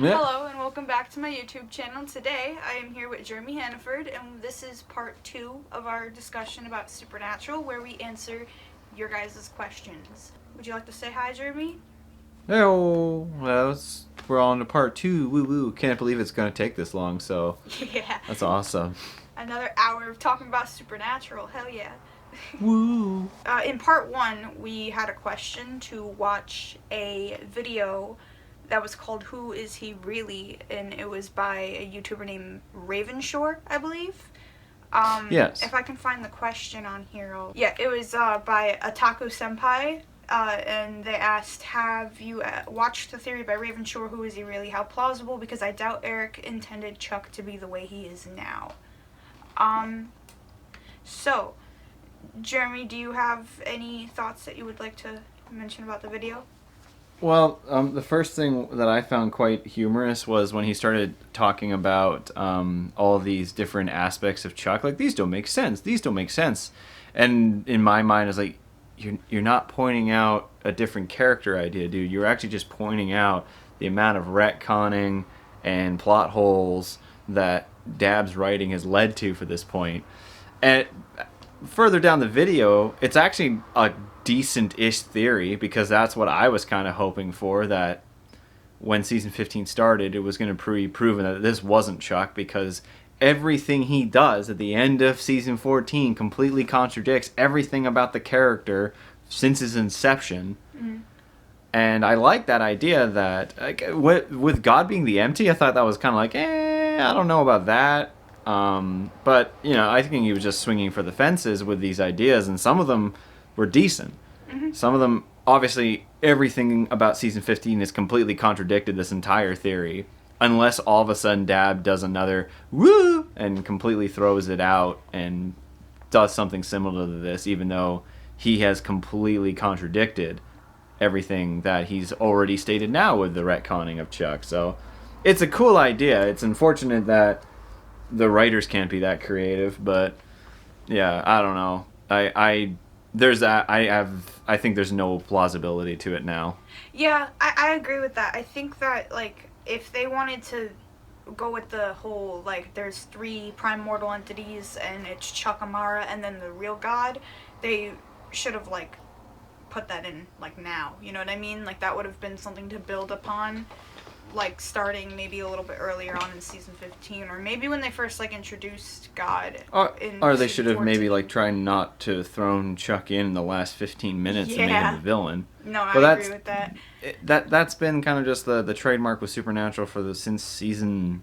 Yeah. Hello and welcome back to my YouTube channel. Today I am here with Jeremy Hannaford and this is part 2 of our discussion about Supernatural where we answer your guys' questions. Would you like to say hi, Jeremy? Oh, we're on to part 2. Woo woo. Can't believe it's going to take this long, so Yeah. that's awesome. Another hour of talking about Supernatural. Hell yeah. Woo. In part 1 we had a question to watch a video that was called Who Is He Really? And it was by a YouTuber named Ravenshore, I believe. Yes. If I can find the question on here, yeah, it was by Ataku Senpai, and they asked, have you watched the theory by Ravenshore, Who Is He Really? How plausible? Because I doubt Eric intended Chuck to be the way he is now. So, Jeremy, do you have any thoughts that you would like to mention about the video? Well, the first thing that I found quite humorous was when he started talking about all these different aspects of Chuck. Like, these don't make sense. These don't make sense. And in my mind, I was like, you're not pointing out a different character idea, dude. You're actually just pointing out the amount of retconning and plot holes that Dab's writing has led to for this point. And further down the video, it's actually a decent-ish theory because that's what I was kind of hoping for, that when season 15 started, it was going to be proven that this wasn't Chuck, because everything he does at the end of season 14 completely contradicts everything about the character since his inception. Mm-hmm. And I like that idea that, like, with God being the empty, I thought that was kind of like, I don't know about that. But, I think he was just swinging for the fences with these ideas, and some of them were decent. Mm-hmm. Some of them, obviously, everything about season 15 is completely contradicted this entire theory, unless all of a sudden Dab does another woo and completely throws it out and does something similar to this, even though he has completely contradicted everything that he's already stated now with the retconning of Chuck. So it's a cool idea. It's unfortunate that the writers can't be that creative, but yeah, I don't know. I think there's no plausibility to it now. Yeah, I agree with that. I think that, like, if they wanted to go with the whole, like, there's 3 primordial entities and it's Chuck Amara and then the real God, they should have, like, put that in, like, now. You know what I mean? Like, that would have been something to build upon, like, starting maybe a little bit earlier on in season 15, or maybe when they first, like, introduced God Or they should have 14. maybe, like, tried not to thrown Chuck in the last 15 minutes and made him the villain. No, I agree with that. That's been kind of just the trademark with Supernatural since season...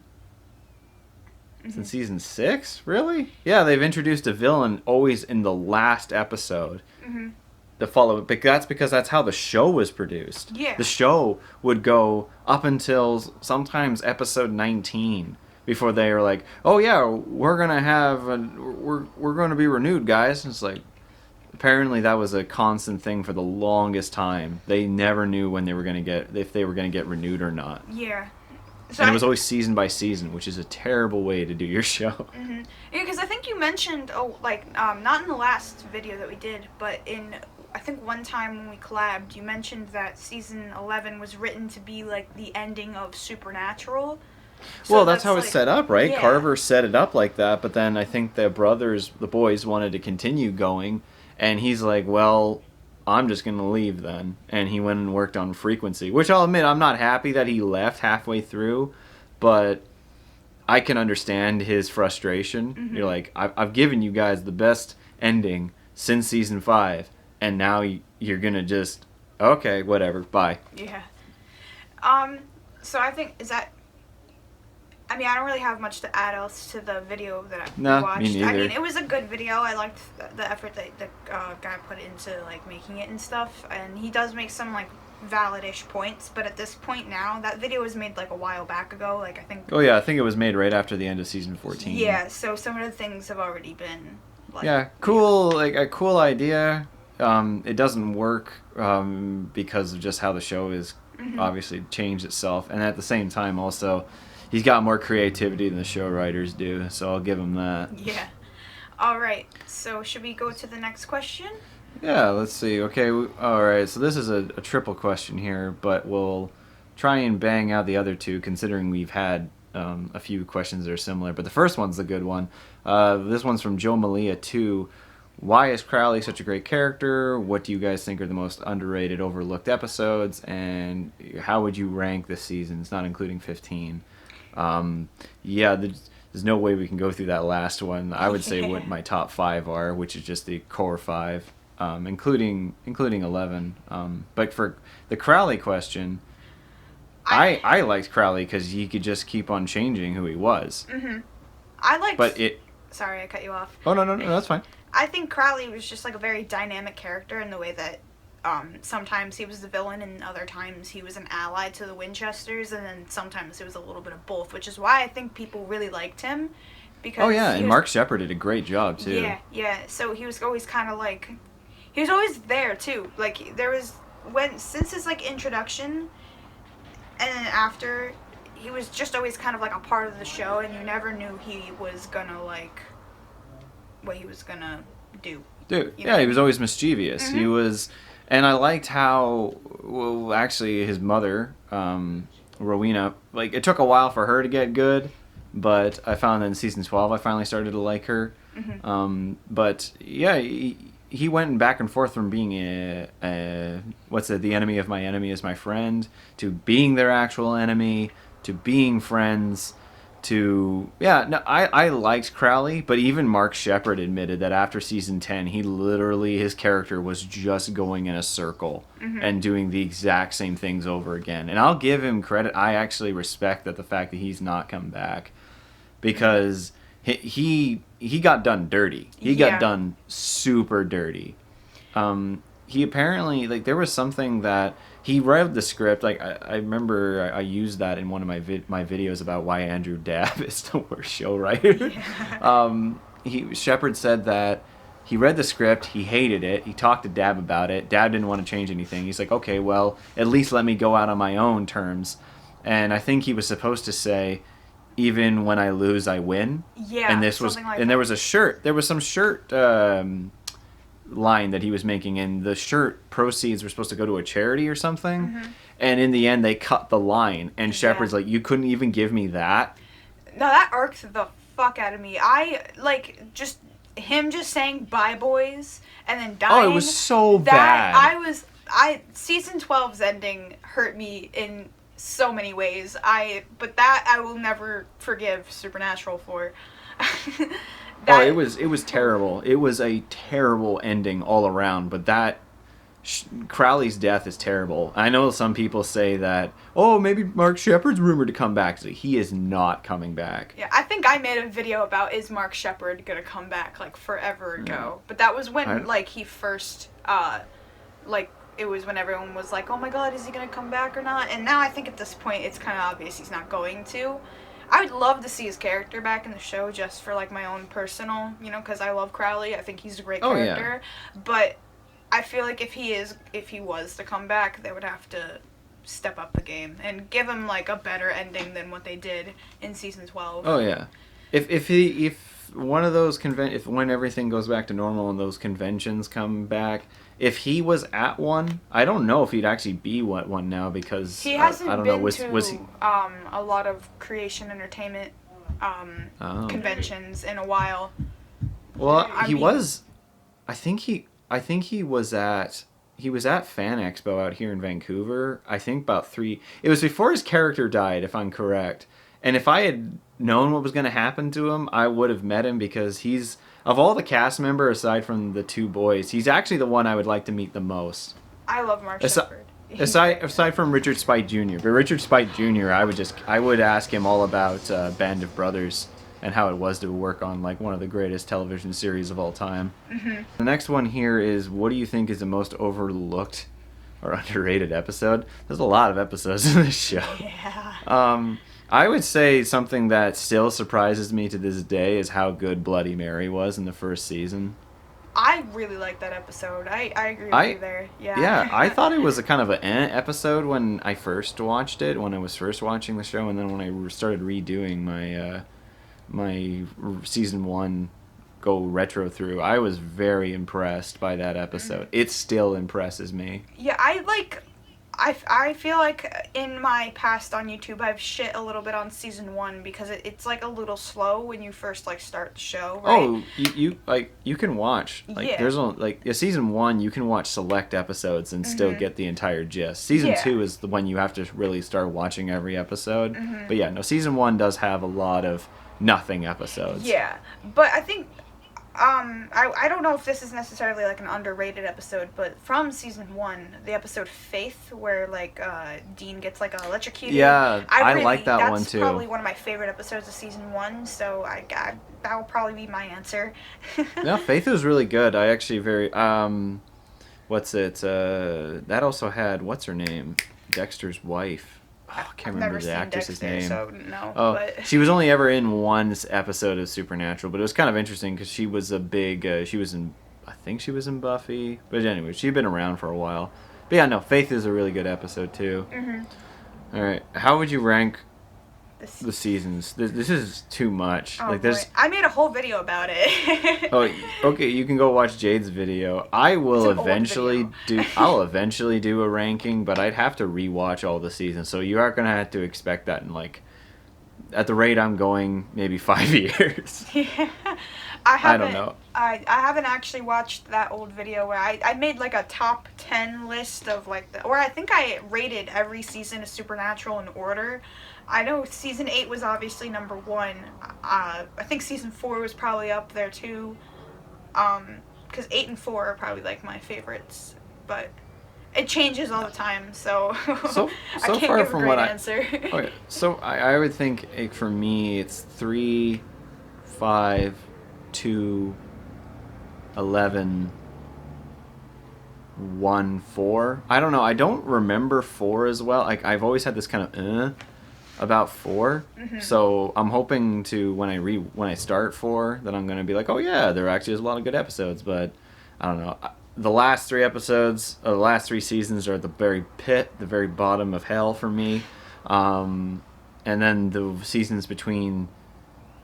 Mm-hmm. Since season 6? Really? Yeah, they've introduced a villain always in the last episode. Mm-hmm. To follow it, but that's because that's how the show was produced. Yeah. The show would go up until sometimes episode 19 before they were like, "Oh yeah, we're gonna be renewed, guys." And it's like, apparently that was a constant thing for the longest time. They never knew when if they were gonna get renewed or not. Yeah. So And it was always season by season, which is a terrible way to do your show. Mm-hmm. Yeah, because I think you mentioned, not in the last video that we did, but I think one time when we collabed, you mentioned that season 11 was written to be, like, the ending of Supernatural. So well, that's how it's set up, right? Yeah. Carver set it up like that, but then I think the boys wanted to continue going, and he's like, well, I'm just going to leave then. And he went and worked on Frequency, which I'll admit, I'm not happy that he left halfway through, but I can understand his frustration. Mm-hmm. You're like, I've given you guys the best ending since season 5, and now you're going to just, okay, whatever, bye. Yeah. So I think, I don't really have much to add else to the video that I watched. Me neither. I mean, it was a good video. I liked the effort that the guy put into, like, making it and stuff. And he does make some, like, valid-ish points. But at this point now, that video was made, like, a while back ago. Like, I think... Oh, yeah, I think it was made right after the end of season 14. Yeah, so some of the things have already been, like... Yeah, cool, like, a cool idea. It doesn't work because of just how the show is obviously changed itself. And at the same time, also... He's got more creativity than the show writers do, so I'll give him that. Yeah. All right. So should we go to the next question? Yeah, let's see. Okay, all right. So this is a triple question here, but we'll try and bang out the other two, considering we've had a few questions that are similar. But the first one's the good one. This one's from Joe Malia 2. Why is Crowley such a great character? What do you guys think are the most underrated, overlooked episodes? And how would you rank the seasons, not including 15? There's no way we can go through that last one. I would say what my top 5 are, which is just the core 5, including 11. But for the Crowley question, I liked Crowley because he could just keep on changing who he was. Mm-hmm. Sorry, I cut you off. Oh, no, that's fine. I think Crowley was just like a very dynamic character in the way that sometimes he was the villain and other times he was an ally to the Winchesters, and then sometimes it was a little bit of both, which is why I think people really liked him. Because Mark Sheppard did a great job too. Yeah. So he was always kind of like, he was always there too. Like since his like introduction, and then after, he was just always kind of like a part of the show, and you never knew he was gonna like what he was gonna do. Dude, yeah, he was always mischievous. Mm-hmm. He was, and I liked how, well, actually his mother, Rowena, like, it took a while for her to get good, but I found that in season 12 I finally started to like her. Mm-hmm. But yeah, he went back and forth from being the enemy of my enemy is my friend, to being their actual enemy, to being friends, to I liked Crowley, but even Mark Sheppard admitted that after season 10 his character was just going in a circle. Mm-hmm. And doing the exact same things over again. And I'll give him credit. I actually respect the fact that he's not come back, because he got done dirty. He got done super dirty. He apparently, like, there was something that he read the script. Like, I remember I used that in one of my videos about why Andrew Dabb is the worst show writer. Yeah. Sheppard said that he read the script, he hated it, he talked to Dabb about it. Dabb didn't want to change anything. He's like, okay, well, at least let me go out on my own terms. And I think he was supposed to say, even when I lose, I win. Yeah, and this was, like, and there was a shirt. There was some shirt line that he was making, and the shirt proceeds were supposed to go to a charity or something. Mm-hmm. And in the end, they cut the line. And Shepherd's like, "You couldn't even give me that." No, that irked the fuck out of me. I like just him just saying "bye, boys" and then dying. Oh, it was so bad. Season 12's ending hurt me in so many ways. But that I will never forgive Supernatural for. It was terrible. It was a terrible ending all around. But that Crowley's death is terrible. I know some people say that, oh, maybe Mark Sheppard's rumored to come back. So he is not coming back. Yeah, I think I made a video about, is Mark Sheppard gonna come back, like, forever ago. But that was when he first it was when everyone was like, oh my god, is he gonna come back or not? And now I think at this point it's kind of obvious he's not going to. I would love to see his character back in the show, just for like my own personal, because I love Crowley. I think he's a great character. Yeah. But I feel like if he was to come back, they would have to step up the game and give him like a better ending than what they did in season 12. Oh yeah, if one of those when everything goes back to normal and those conventions come back, if he was at one, I don't know if he'd actually be one now, because he hasn't I don't been know. Was he a lot of creation entertainment conventions in a while. Well, I think he was at Fan Expo out here in Vancouver. I think about 3. It was before his character died, if I'm correct. And if I had known what was going to happen to him, I would have met him, because he's, of all the cast member aside from the 2 boys, he's actually the one I would like to meet the most. I love Mark Sheppard. Aside from Richard Speight Jr. But Richard Speight Jr., I would ask him all about Band of Brothers and how it was to work on like one of the greatest television series of all time. Mm-hmm. The next one here is, what do you think is the most overlooked or underrated episode? There's a lot of episodes in this show. Yeah. I would say something that still surprises me to this day is how good Bloody Mary was in the first season. I really like that episode. I agree with you there. Yeah. Yeah, I thought it was a kind of an episode when I first watched it, when I was first watching the show, and then when I started redoing my season 1 go retro through, I was very impressed by that episode. It still impresses me. Yeah, I feel like in my past on YouTube I've shit a little bit on season 1 because it's like a little slow when you first like start the show, right? Oh, you like you can watch like Yeah. there's only like season 1 you can watch select episodes and still get the entire gist. Season Yeah. 2 is the one you have to really start watching every episode. But yeah, no, season 1 does have a lot of nothing episodes. Yeah, but I think I don't know if this is necessarily like an underrated episode, but from season 1, the episode Faith, where like Dean gets like electrocuted. Yeah, I really, like that one too. That's probably one of my favorite episodes of season 1, so that will probably be my answer. No, Faith was really good. I actually very what's it? That also had what's her name? Dexter's wife. Oh, I can't remember the actress's name. So no. Oh, but... she was only ever in one episode of Supernatural, but it was kind of interesting because she was a big. She was in, I think she was in Buffy, but anyway, she'd been around for a while. But yeah, no, Faith is a really good episode too. All right, how would you rank the seasons? This is too much. Oh, like there's. boy. I made a whole video about it. Oh, okay. You can go watch Jade's video. I will eventually do. I'll eventually do a ranking, but I'd have to rewatch all the seasons. So you are gonna have to expect that in like, at the rate I'm going, maybe 5 years. Yeah. I don't know. I haven't actually watched that old video where I made like a top 10 list of like or I think I rated every season of Supernatural in order. I know season 8 was obviously number 1. I think season 4 was probably up there too. Because 8 and 4 are probably like my favorites, but it changes all the time, so I can't far give from a great what answer. Okay, so I would think for me it's 3, 5, 2, 11, 1, 4. I don't know. I don't remember 4 as well. Like I've always had this kind of about 4. So I'm hoping to when I start 4 that I'm gonna be like, oh yeah, there actually is a lot of good episodes. But I don't know. The last 3 episodes, the last 3 seasons are at the very the very bottom of hell for me. And then the seasons between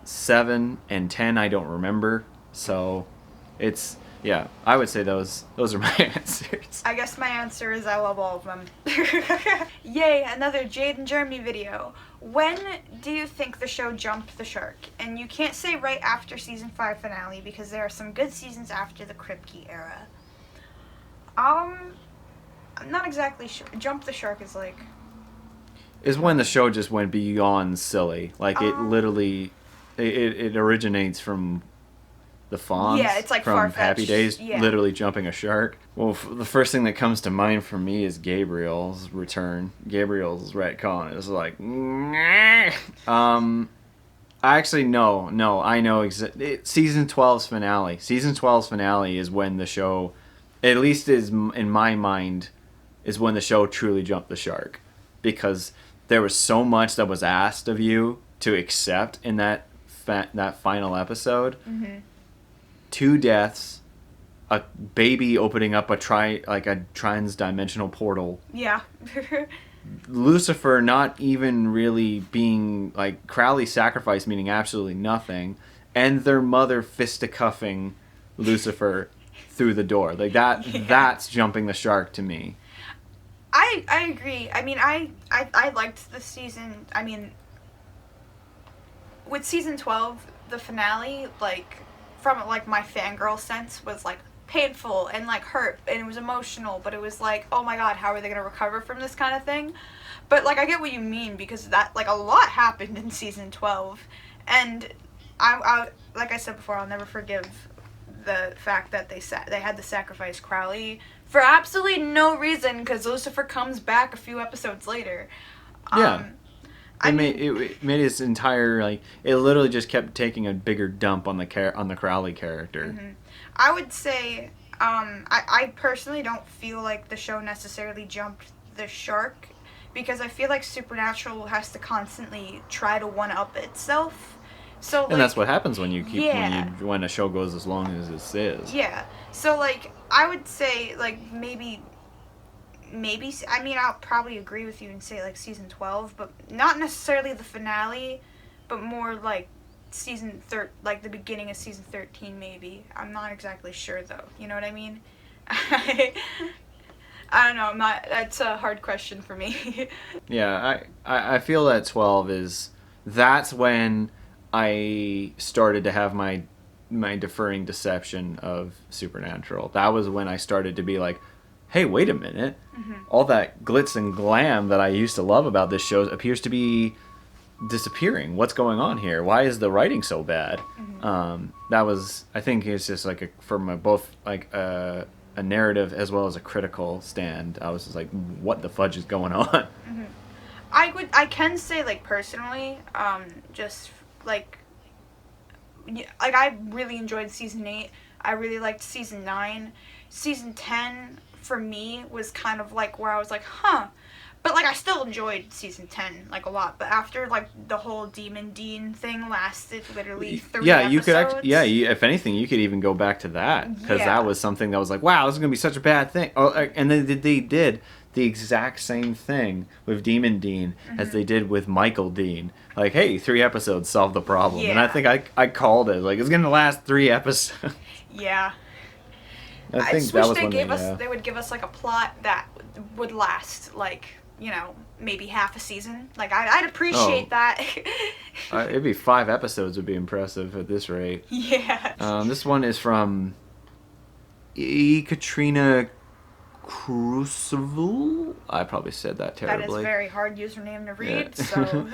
7 and 10 I don't remember. So it's yeah, I would say those are my answers. I guess my answer is I love all of them. Yay, another Jade and Jeremy video. When do you think the show jumped the shark? And you can't say right after season 5 finale because there are some good seasons after the Kripke era. I'm not exactly sure. Jump the shark is like... Is when the show just went beyond silly. Like it literally, it originates from the Fonz. Yeah, it's like from far-fetched. Happy Days, Yeah. literally jumping a shark. Well, the first thing that comes to mind for me is Gabriel's return. Gabriel's retcon is like, actually no, I know season 12's finale. Season 12's finale is when the show, at least is in my mind, is when the show truly jumped the shark, because there was so much that was asked of you to accept in that final episode. 2 deaths, a baby opening up a trans-dimensional portal. Yeah. Lucifer not even really being like Crowley sacrifice, meaning absolutely nothing, and their mother fisticuffing Lucifer through the door. Like that. Yeah. That's jumping the shark to me. I agree. I mean, I liked the season. I mean, with season 12, the finale, like, from, like, my fangirl sense was, like, painful and, like, hurt, and it was emotional, but it was like, oh my god, how are they going to recover from this kind of thing? But, like, I get what you mean, because that, like, a lot happened in season 12, and I like I said before, I'll never forgive the fact that they had to sacrifice Crowley for absolutely no reason, because Lucifer comes back a few episodes later. Yeah. It made his entire, like, it literally just kept taking a bigger dump on the Crowley character. I would say, I personally don't feel like the show necessarily jumped the shark, because I feel like Supernatural has to constantly try to one-up itself. So, like, and that's what happens when you keep when a show goes as long as it is. Yeah. So, like, I would say, like, maybe, I mean, I'll probably agree with you and say, like, season 12, but not necessarily the finale, but more, like, like, the beginning of season 13, maybe. I'm not exactly sure, though. You know what I mean? I don't know. I'm not. That's a hard question for me. Yeah, I feel that 12 that's when I started to have my deferring deception of Supernatural. That was when I started to be like, hey, wait a minute. All that glitz and glam that I used to love about this show appears to be disappearing. What's going on here? Why is the writing so bad? That was, I think it's just like from both like a narrative as well as a critical stand. I was just like, what the fudge is going on? I can say, like, personally, just like I really enjoyed season 8. I really liked season 9. Season 10 for me was kind of like where I was like, huh. But like I still enjoyed season 10 like a lot. But after like the whole Demon Dean thing lasted literally 3 episodes. You could actually, if anything, you could even go back to that because that was something that was like, wow, this is gonna be such a bad thing. Oh, and then they did the exact same thing with Demon Dean as they did with Michael Dean. Like, hey, 3 episodes solved the problem. And I think I called it. Like, it's going to last 3 episodes. Yeah. I think just that wish was they would give us, like, a plot that would last, like, you know, maybe half a season. Like, I'd appreciate that. It'd be 5 episodes would be impressive at this rate. Yeah. This one is from Katrina Crucible. I probably said that terribly. That is a very hard username to read, so...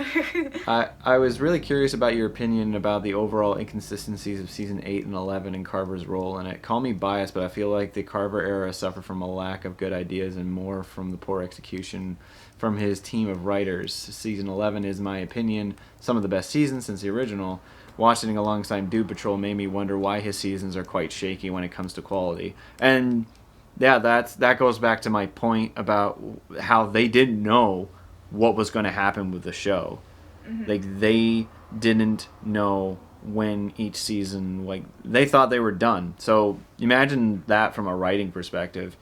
I was really curious about your opinion about the overall inconsistencies of season 8 and 11 and Carver's role in it. Call me biased, but I feel like the Carver era suffered from a lack of good ideas and more from the poor execution from his team of writers. Season 11 is, in my opinion, some of the best seasons since the original. Watching alongside Doom Patrol made me wonder why his seasons are quite shaky when it comes to quality. And yeah, that goes back to my point about how they didn't know what was going to happen with the show. Like, they didn't know when each season, like, they thought they were done. So imagine that from a writing perspective.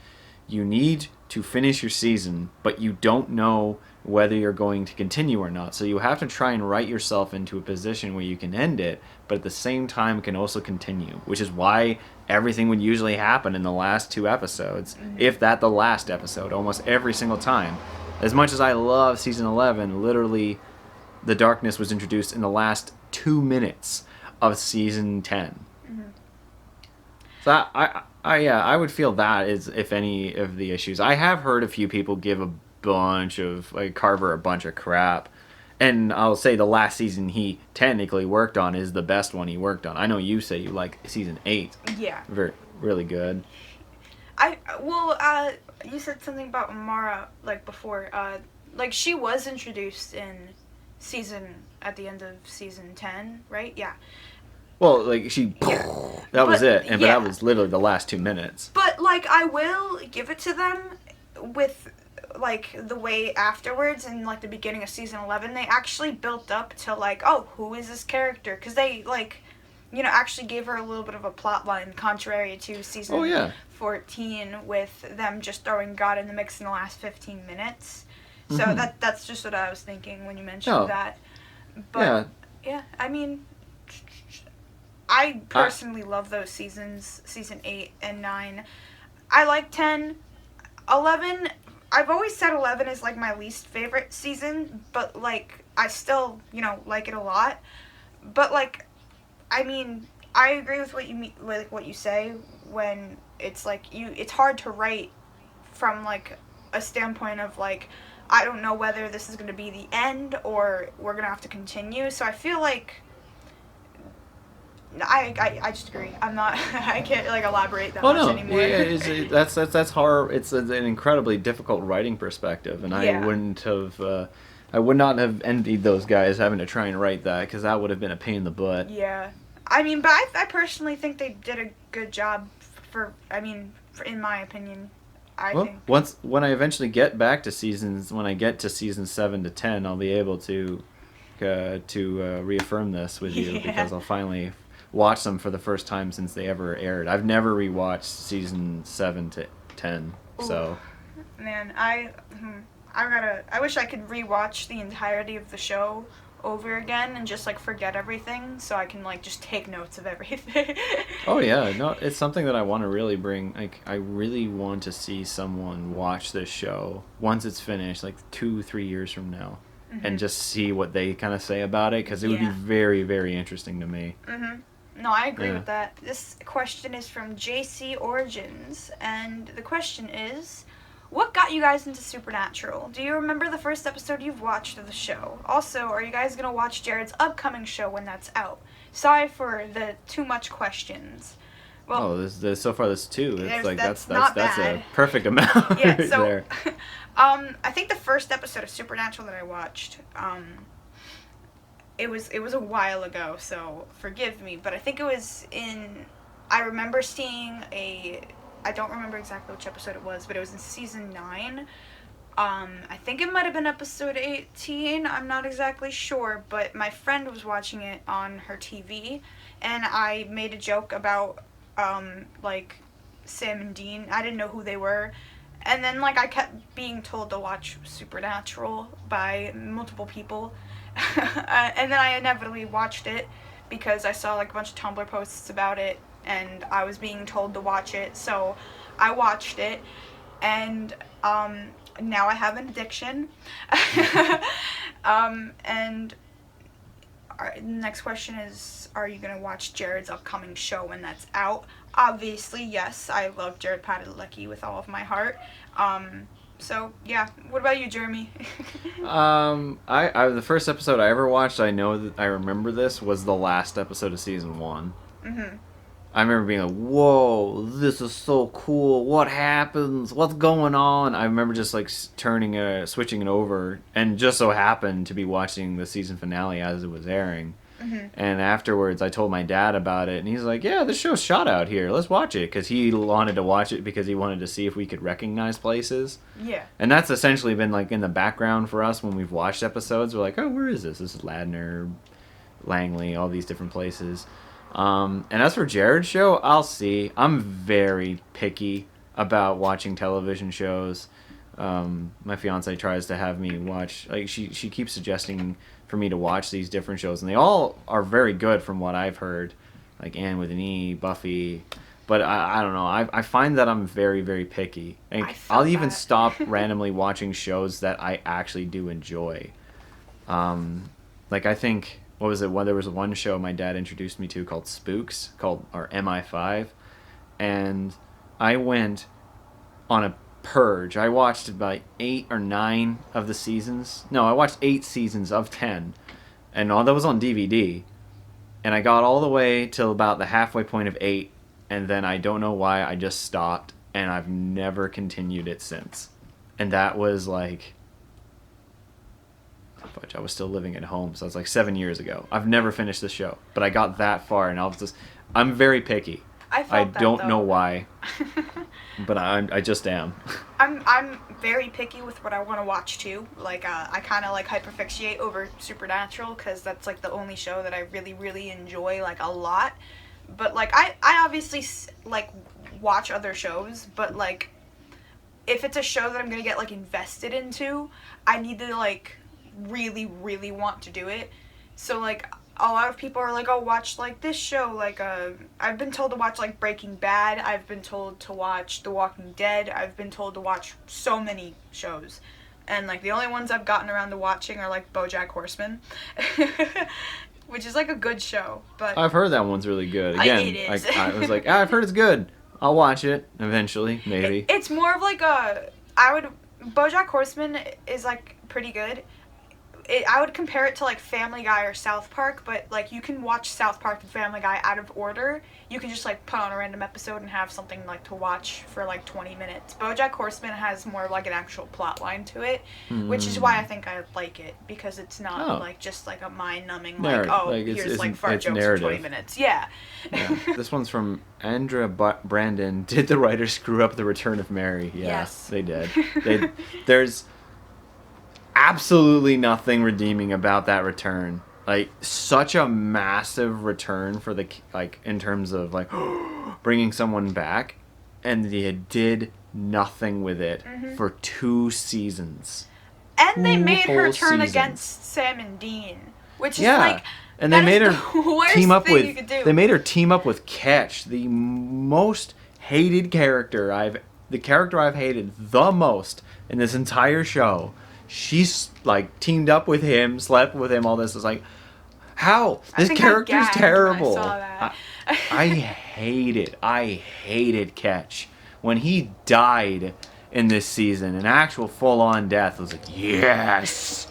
You need to finish your season, but you don't know whether you're going to continue or not. So you have to try and write yourself into a position where you can end it, but at the same time can also continue, which is why everything would usually happen in the last 2 episodes, if that the last episode, almost every single time. As much as I love season 11, literally the darkness was introduced in the last 2 minutes of season 10. So I would feel that is, if any, of the issues. I have heard a few people give a bunch of, like, Carver a bunch of crap. And I'll say the last season he technically worked on is the best one he worked on. I know you say you like season 8. Yeah. Really good. You said something about Mara, like, before. Like, she was introduced in at the end of season 10, right? Yeah. Well, like, that was it. But that was literally the last 2 minutes. But, like, I will give it to them with, like, the way afterwards in, like, the beginning of season 11, they actually built up to, like, oh, who is this character? Because they, like, you know, actually gave her a little bit of a plot line, contrary to season 14 with them just throwing God in the mix in the last 15 minutes. So that's just what I was thinking when you mentioned that. But, yeah, I mean... I personally love those seasons, season 8 and 9. I like 10. 11, I've always said 11 is, like, my least favorite season, but, like, I still, you know, like it a lot. But, like, I mean, I agree with what you mean, like, what you say when it's, like, it's hard to write from, like, a standpoint of, like, I don't know whether this is going to be the end or we're going to have to continue. So I feel like I just agree. I'm not. I can't like elaborate that much anymore. Yeah, that's hard. It's an incredibly difficult writing perspective, and I wouldn't have. I would not have envied those guys having to try and write that because that would have been a pain in the butt. Yeah, I mean, but I personally think they did a good job. In my opinion, I think. When I eventually get back to seasons, when I get to season 7 to 10, I'll be able to reaffirm this with you because I'll finally watch them for the first time since they ever aired. I've never rewatched season 7 to 10, so. Man, I wish I could rewatch the entirety of the show over again and just like forget everything, so I can like just take notes of everything. Oh yeah, no, it's something that I want to really bring. Like, I really want to see someone watch this show once it's finished, like 2-3 years from now, and just see what they kind of say about it, because it would be very, very interesting to me. No, I agree with that. This question is from JC Origins, and the question is, what got you guys into Supernatural? Do you remember the first episode you've watched of the show? Also, are you guys going to watch Jared's upcoming show when that's out? Sorry for the too much questions. Well, so far there's 2. It's like that's bad. A perfect amount. Yeah, right so there. I think the first episode of Supernatural that I watched, it was a while ago, so forgive me, but I think it was I remember seeing I don't remember exactly which episode it was, but it was in season 9. I think it might have been episode 18. I'm not exactly sure, but my friend was watching it on her TV, and I made a joke about, like, Sam and Dean. I didn't know who they were. And then, like, I kept being told to watch Supernatural by multiple people. And then I inevitably watched it because I saw, like, a bunch of Tumblr posts about it, and I was being told to watch it, so I watched it, and now I have an addiction. And the next question is, are you going to watch Jared's upcoming show when that's out? Obviously, yes. I love Jared Padalecki with all of my heart. So, yeah. What about you, Jeremy? The first episode I ever watched, I remember this, was the last episode of season 1. I remember being like, whoa, this is so cool. What happens? What's going on? I remember just like switching it over, and just so happened to be watching the season finale as it was airing. And afterwards, I told my dad about it, and he's like, yeah, this show's shot out here. Let's watch it. Because he wanted to watch it because he wanted to see if we could recognize places. Yeah. And that's essentially been like in the background for us when we've watched episodes. We're like, oh, where is this? This is Ladner, Langley, all these different places. And as for Jared's show, I'll see. I'm very picky about watching television shows. My fiance tries to have me watch, like, she keeps suggesting for me to watch these different shows, and they all are very good from what I've heard, like Anne with an E, Buffy, but I don't know, I find that I'm very, very picky, and I'll even stop randomly watching shows that I actually do enjoy. Like, I think, what was it, there was one show my dad introduced me to called Spooks, or MI5, and I went on a purge. I watched about 8 or 9 of the seasons. No, I watched 8 seasons of 10, and all that was on DVD. And I got all the way till about the halfway point of 8, and then I don't know why I just stopped, and I've never continued it since. And that was like, I was still living at home, so it's like 7 years ago. I've never finished the show, but I got that far, and I'm very picky. I don't know why. But I just am. I'm very picky with what I want to watch too. Like I kind of like hyperfixate over Supernatural because that's like the only show that I really, really enjoy like a lot. But like I obviously like watch other shows, but like if it's a show that I'm gonna get like invested into, I need to like really, really want to do it. So like a lot of people are like, oh, watch like this show, like I've been told to watch like Breaking Bad, I've been told to watch The Walking Dead, I've been told to watch so many shows, and like the only ones I've gotten around to watching are like BoJack Horseman, which is like a good show. But I've heard that one's really good. Again, it is. I was like, I've heard it's good. I'll watch it eventually, maybe. It's more of like BoJack Horseman is like pretty good. I would compare it to like Family Guy or South Park, but like you can watch South Park and Family Guy out of order. You can just like put on a random episode and have something like to watch for like 20 minutes. BoJack Horseman has more like an actual plot line to it, which is why I think I like it, because it's not like just like a mind-numbing here's like fart jokes narrative. for 20 minutes. Yeah. This one's from Andra Brandon. Did the writers screw up the Return of Mary? Yeah, yes, they did. There's absolutely nothing redeeming about that return. Like, such a massive return for in terms of like bringing someone back, and they did nothing with it for 2 seasons. And they made her turn against Sam and Dean. which is Yeah, and they that made is her the worst team up thing with. you could do. They made her team up with Ketch, the most hated character the character I've hated the most in this entire show. She's like teamed up with him, slept with him, all this. Is like, how? This character's terrible. When I saw that. I hate it. I hated Ketch. When he died in this season, an actual full-on death, I was like, yes!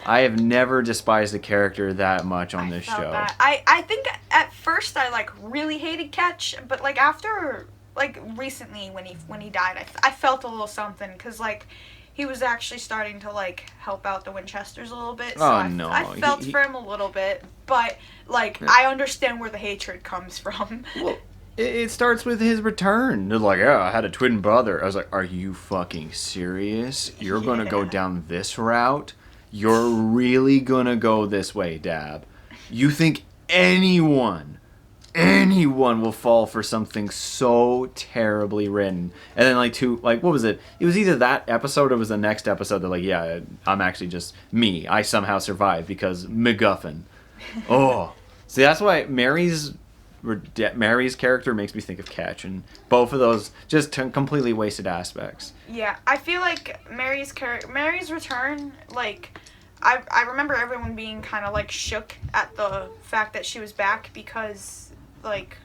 I have never despised a character that much on this show. That. I think at first I like really hated Ketch, but like after like recently when he died, I felt a little something because like he was actually starting to like help out the Winchesters a little bit. So I felt for him a little bit, but like I understand where the hatred comes from. Well, it starts with his return. They're like, yeah, I had a twin brother. I was like, are you fucking serious? You're gonna go down this route? You're really gonna go this way, Dab? You think anyone will fall for something so terribly written? And then what was it? It was either that episode or it was the next episode. They're like, yeah, I'm actually just me. I somehow survived because MacGuffin. Oh, see, that's why Mary's character makes me think of Ketch, and both of those just completely wasted aspects. Yeah, I feel like Mary's return, like, I remember everyone being kind of, like, shook at the fact that she was back because, like,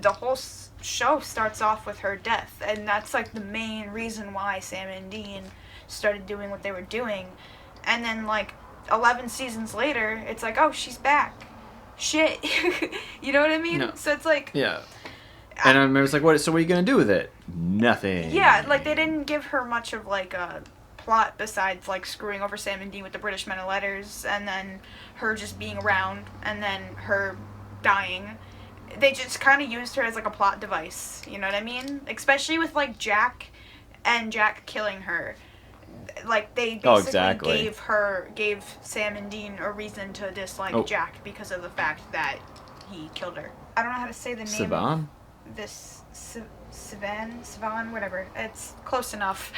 the whole show starts off with her death, and that's, like, the main reason why Sam and Dean started doing what they were doing. And then, like, 11 seasons later, it's like, oh, she's back. Shit. You know what I mean? No. So it's like... Yeah. And I remember it's like, what are you going to do with it? Nothing. Yeah, like, they didn't give her much of, like, a plot besides, like, screwing over Sam and Dean with the British Men of Letters, and then her just being around, and then her dying. They just kind of used her as, like, a plot device. You know what I mean? Especially with, like, Jack and Jack killing her. Like, they basically gave Sam and Dean a reason to dislike Jack because of the fact that he killed her. I don't know how to say the name. Sivan? Sivan, whatever. It's close enough.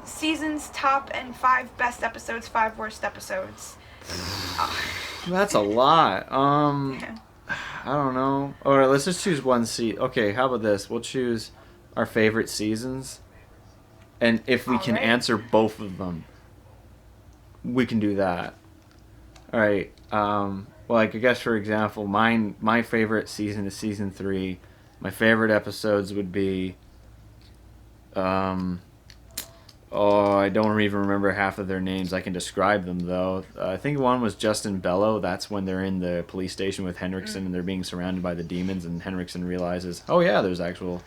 Season's top and 5 best episodes, 5 worst episodes. That's a lot. I don't know. Alright, let's just choose one seat. Okay, how about this? We'll choose our favorite seasons. And if we can answer both of them, we can do that. Alright, well, like, I guess, for example, my favorite season is season 3. My favorite episodes would be, I don't even remember half of their names. I can describe them, though. I think one was Justin Bellow. That's when they're in the police station with Henriksen and they're being surrounded by the demons, and Henriksen realizes, oh yeah, there's actual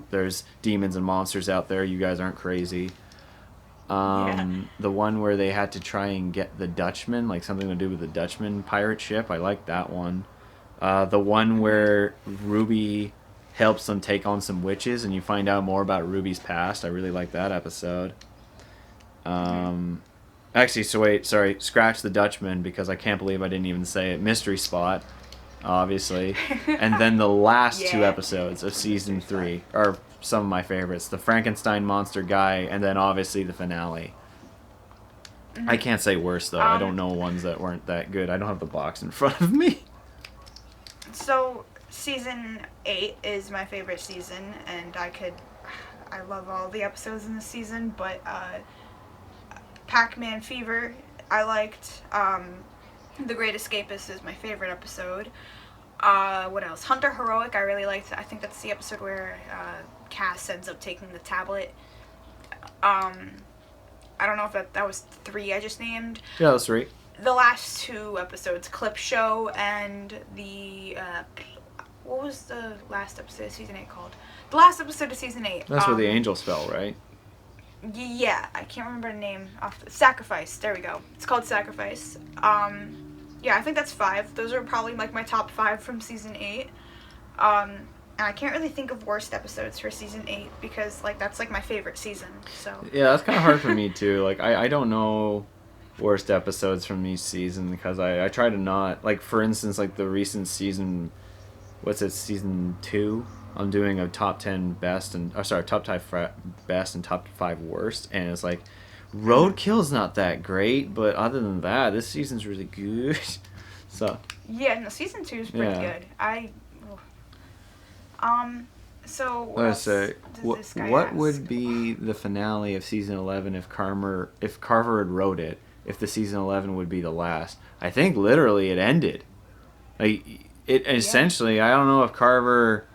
there's demons and monsters out there. You guys aren't crazy. The one where they had to try and get the Dutchman, like something to do with the Dutchman pirate ship. I like that one. The one where Ruby helps them take on some witches and you find out more about Ruby's past. I really like that episode. Actually, scratch the Dutchman because I can't believe I didn't even say it. Mystery Spot, obviously. And then the last 2 episodes of season 3 are some of my favorites. The Frankenstein monster guy, and then obviously the finale. I can't say worse, though. I don't know ones that weren't that good. I don't have the box in front of me. So, season 8 is my favorite season, and I love all the episodes in this season, but Pac-Man Fever, I liked. The Great Escapist is my favorite episode. What else? Hunter Heroic, I really liked. I think that's the episode where Cass ends up taking the tablet. I don't know if that was 3 I just named. Yeah, that was 3. The last 2 episodes, Clip Show and the... what was the last episode of season 8 called? The last episode of season 8. That's where the angels fell, right? Yeah, I can't remember the name. Sacrifice, there we go. It's called Sacrifice. Yeah, I think that's 5. Those are probably like my top 5 from season 8. And I can't really think of worst episodes for season 8 because like that's like my favorite season. So yeah, that's kind of hard for me too. Like I don't know worst episodes from each season because I try to not, like, for instance, like the recent season, season 2. I'm doing a top 10 best and top 5 best and top 5 worst, and it's like Roadkill's not that great, but other than that, this season's really good. So Yeah, no, season 2 is pretty good. So what let's else say, does this guy what ask? would be the finale of season 11 if Carver had wrote it? If the season 11 would be the last, I think literally it ended. Like it essentially, I don't know if Carver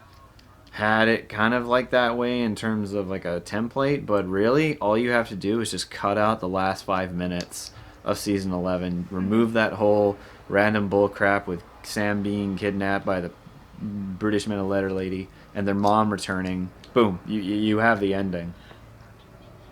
had it kind of like that way in terms of like a template, but really all you have to do is just cut out the last 5 minutes of season 11, remove that whole random bull crap with Sam being kidnapped by the British men of letter lady and their mom returning. Boom, you have the ending.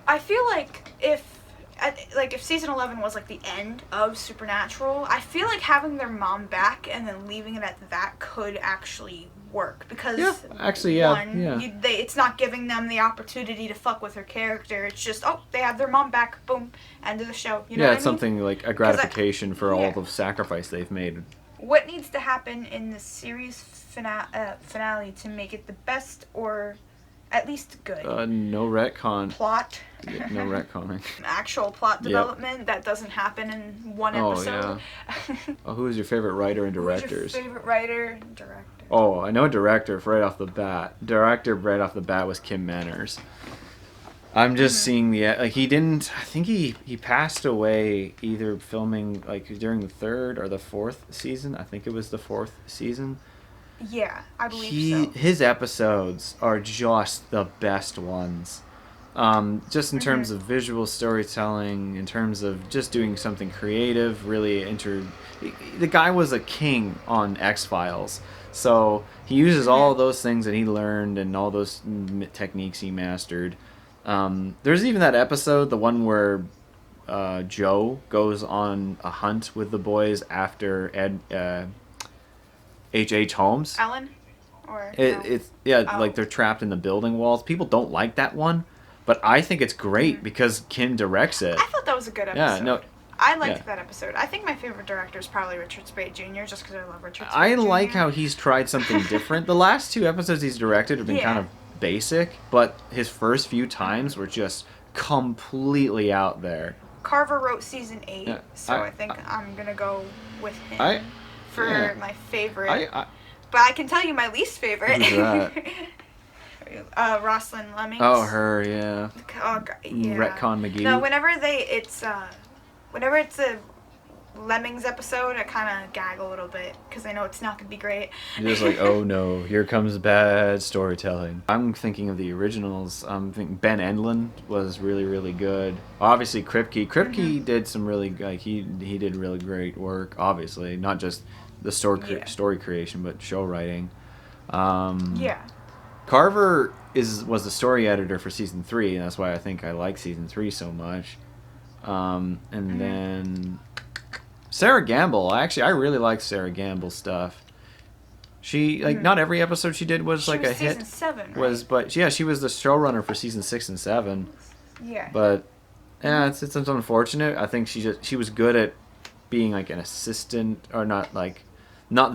I feel like if season 11 was like the end of Supernatural, I feel like having their mom back and then leaving it at that could actually work, because it's not giving them the opportunity to fuck with her character. It's just, oh, they have their mom back, boom, end of the show. You know what I mean? Something like a gratification for all the sacrifice they've made. What needs to happen in the series finale to make it the best, or at least good? No retcon. Plot. No retconning. Actual plot development that doesn't happen in one episode. Who is your favorite writer and directors? Who's your favorite writer and director? Oh, I know director right off the bat. Director right off the bat was Kim Manners. I'm just seeing he didn't. I think he passed away either filming like during the 3rd or the 4th season. I think it was the 4th season. Yeah, I believe so. His episodes are just the best ones. Just in terms of visual storytelling, in terms of just doing something creative, really the guy was a king on X-Files. So he uses all those things that he learned and all those techniques he mastered. There's even that episode, the one where Joe goes on a hunt with the boys after H.H. Holmes. Ellen? Or like they're trapped in the building walls. People don't like that one, but I think it's great because Kim directs it. I thought that was a good episode. Yeah, no, I liked that episode. I think my favorite director is probably Richard Speight Jr., just because I love Richard Speight Jr. I like how he's tried something different. The last 2 episodes he's directed have been kind of basic, but his first few times were just completely out there. Carver wrote season 8, so I think I'm going to go with him my favorite. But I can tell you my least favorite. Who's that? Rosalind Lemmings. Oh, her, yeah. Oh, yeah. Retcon McGee. No, whenever it's a Lemmings episode, I kind of gag a little bit because I know it's not going to be great. You're just like, oh no, here comes bad storytelling. I'm thinking of the originals. I'm thinking Ben Endlin was really, really good. Obviously, Kripke. Kripke did some really, he did really great work, obviously. Not just the story creation, but show writing. Carver was the story editor for season 3, and that's why I think I like season 3 so much. And then Sarah Gamble. I really liked Sarah Gamble's stuff. She not every episode she did was a hit. Season 7, right? But she was the showrunner for season 6 and 7. Yeah. But it's unfortunate. I think she was good at being like an assistant, or not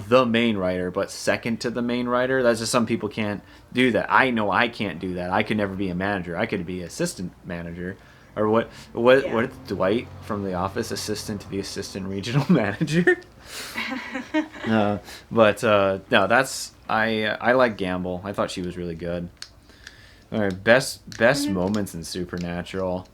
the main writer, but second to the main writer. That's just, some people can't do that. I know I can't do that. I could never be a manager. I could be assistant manager. Or what is Dwight from The Office, assistant to the assistant regional manager? No, that's I like Gamble. I thought she was really good. All right, best moments in Supernatural.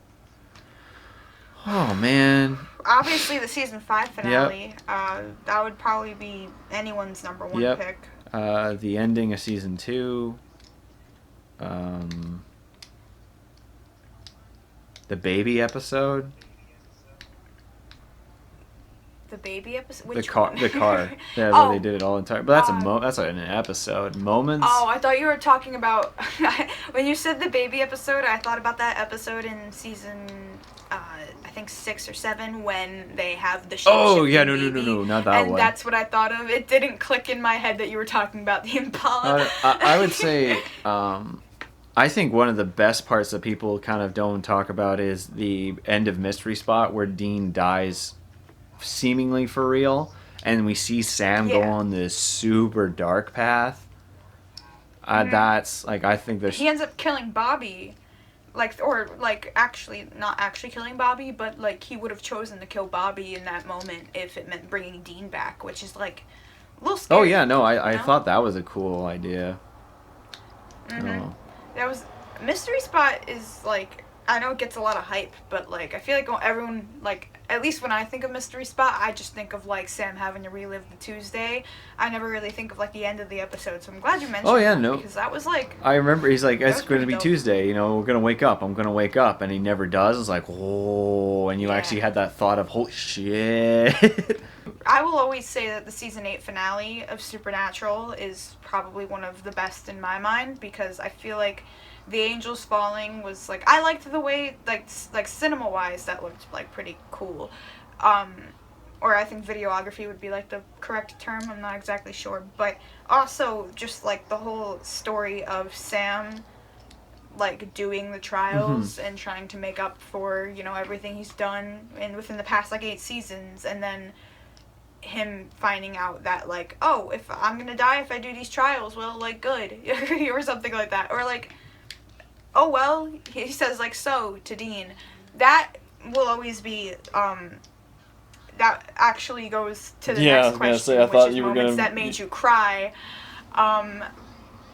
Oh man. Obviously, the season 5 finale. That would probably be anyone's number 1 pick. The ending of season 2. The baby episode. The baby episode. The car. Yeah, where they did it all entire. But that's an episode. Moments. Oh, I thought you were talking about when you said the baby episode. I thought about that episode in season, I think 6 or 7, when they have the. Oh yeah, no, not that one. And that's what I thought of. It didn't click in my head that you were talking about the Impala. I would say. I think one of the best parts that people kind of don't talk about is the end of Mystery Spot, where Dean dies seemingly for real, and we see Sam go on this super dark path. That's I think there's. He ends up killing Bobby, like, or like actually not actually killing Bobby, but like he would have chosen to kill Bobby in that moment if it meant bringing Dean back, which is like a little scary. Oh yeah, no, I you know? thought that was a cool idea. Mm-hmm. That was Mystery Spot is like, I know it gets a lot of hype, but like I feel like everyone, like, at least when I think of Mystery Spot, I just think of like Sam having to relive the Tuesday. I never really think of like the end of the episode, so I'm glad you mentioned. Oh yeah, that, no, because that was like, I remember he's like, it's going to be dope. Tuesday. You know, we're gonna wake up. I'm gonna wake up, and he never does. It's like, oh, and you actually had that thought of, holy shit. I will always say that the season 8 finale of Supernatural is probably one of the best in my mind, because I feel like the angels falling was like, I liked the way like cinema wise that looked like pretty cool, or I think videography would be like the correct term, I'm not exactly sure, but also just like the whole story of Sam like doing the trials and trying to make up for, you know, everything he's done within the past like 8 seasons, and then him finding out that like, oh, if I'm gonna die if I do these trials, well, like, good or something like that, or like, oh well, he says like, so to Dean. That will always be that actually goes to the next question, which is moments that made you cry. I'm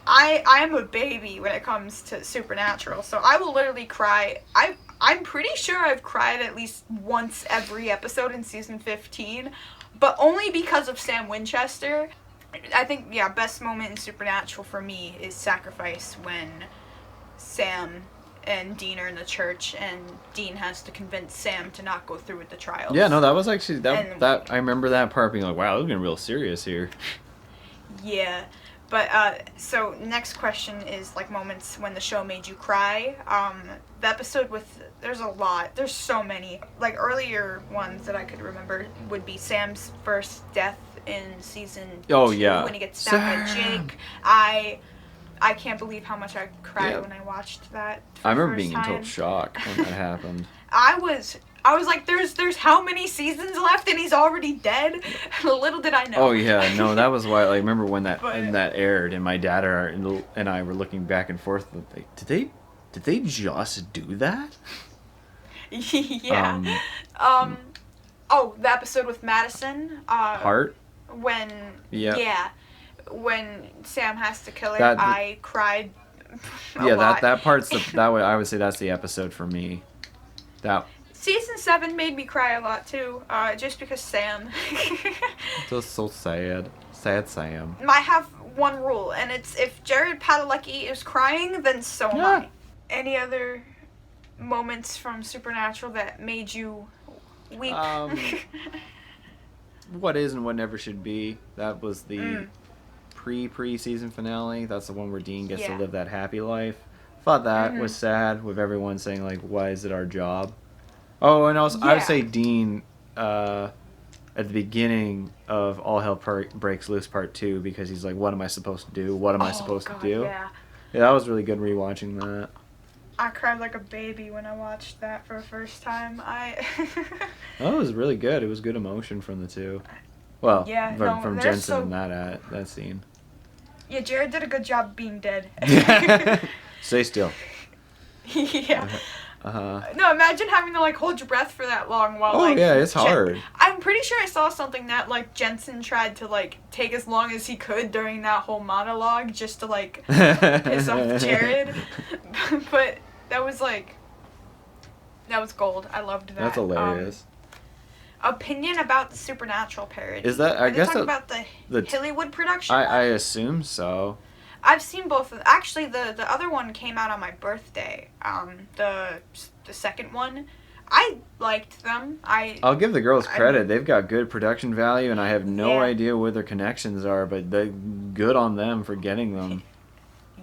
a baby when it comes to Supernatural, so I will literally cry. I'm pretty sure I've cried at least once every episode in season 15, but only because of Sam Winchester. I think, yeah, best moment in Supernatural for me is Sacrifice, when Sam and Dean are in the church and Dean has to convince Sam to not go through with the trials. Yeah, no, that was actually that I remember that part being like, wow, this is getting real serious here. Yeah. But so next question is like moments when the show made you cry. The episode with, there's a lot, there's so many. Like earlier ones that I could remember would be Sam's first death in season 2 when he gets stabbed by Jake. I can't believe how much I cried when I watched that. I remember being in total shock when that happened. I was like, there's how many seasons left and he's already dead? Little did I know. Oh yeah, no, that was why. Like, I remember when that aired, and my dad and I were looking back and forth. Like, did they just do that? Yeah. Oh, the episode with Madison. Heart. When. Yeah. When Sam has to kill her, I cried. A lot. that part's I would say that's the episode for me. That. Season 7 made me cry a lot too, just because Sam. Just so sad. Sad Sam. I have one rule, and it's if Jared Padalecki is crying, then so am I. Any other moments from Supernatural that made you weep? What is and what never should be. That was the pre-season finale. That's the one where Dean gets to live that happy life. Thought that was sad, with everyone saying like, why is it our job? Oh, and also I would say Dean at the beginning of All Hell Breaks Loose Part 2, because he's like, what am I supposed to do? What am I supposed to do? Yeah, that was really good rewatching that. I cried like a baby when I watched that for the first time. Oh, it was really good. It was good emotion from the two. Well, from Jensen and that scene. Yeah, Jared did a good job being dead. Stay still. Yeah. No, imagine having to like hold your breath for that long while it's hard. I'm pretty sure I saw something that like Jensen tried to like take as long as he could during that whole monologue just to like piss off Jared. But that was gold. I loved that. That's hilarious. Opinion about the Supernatural parody. Is that, I guess, talking about the Hollywood production? I assume so. I've seen both of them. Actually, the other one came out on my birthday. The second one, I liked them. I'll give the girls credit. They've got good production value, and I have no idea where their connections are, but good on them for getting them.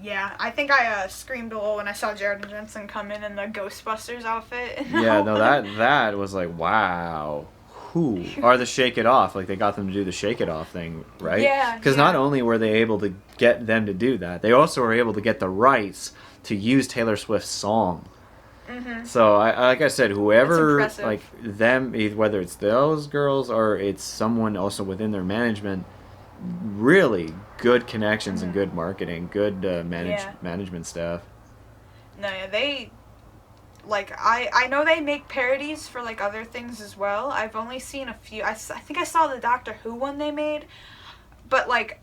Yeah, I think I screamed a little when I saw Jared and Jensen come in the Ghostbusters outfit. Yeah, no, that was like, wow. Who? Or the Shake It Off, like they got them to do the Shake It Off thing, right? Yeah. Because not only were they able to get them to do that, they also were able to get the rights to use Taylor Swift's song. Mm-hmm. So, like I said, whoever, like them, whether it's those girls or it's someone also within their management, really good connections and good marketing, good management staff. No, yeah, like I know they make parodies for like other things as well. I've only seen a few. I think I saw the Doctor Who one they made, but like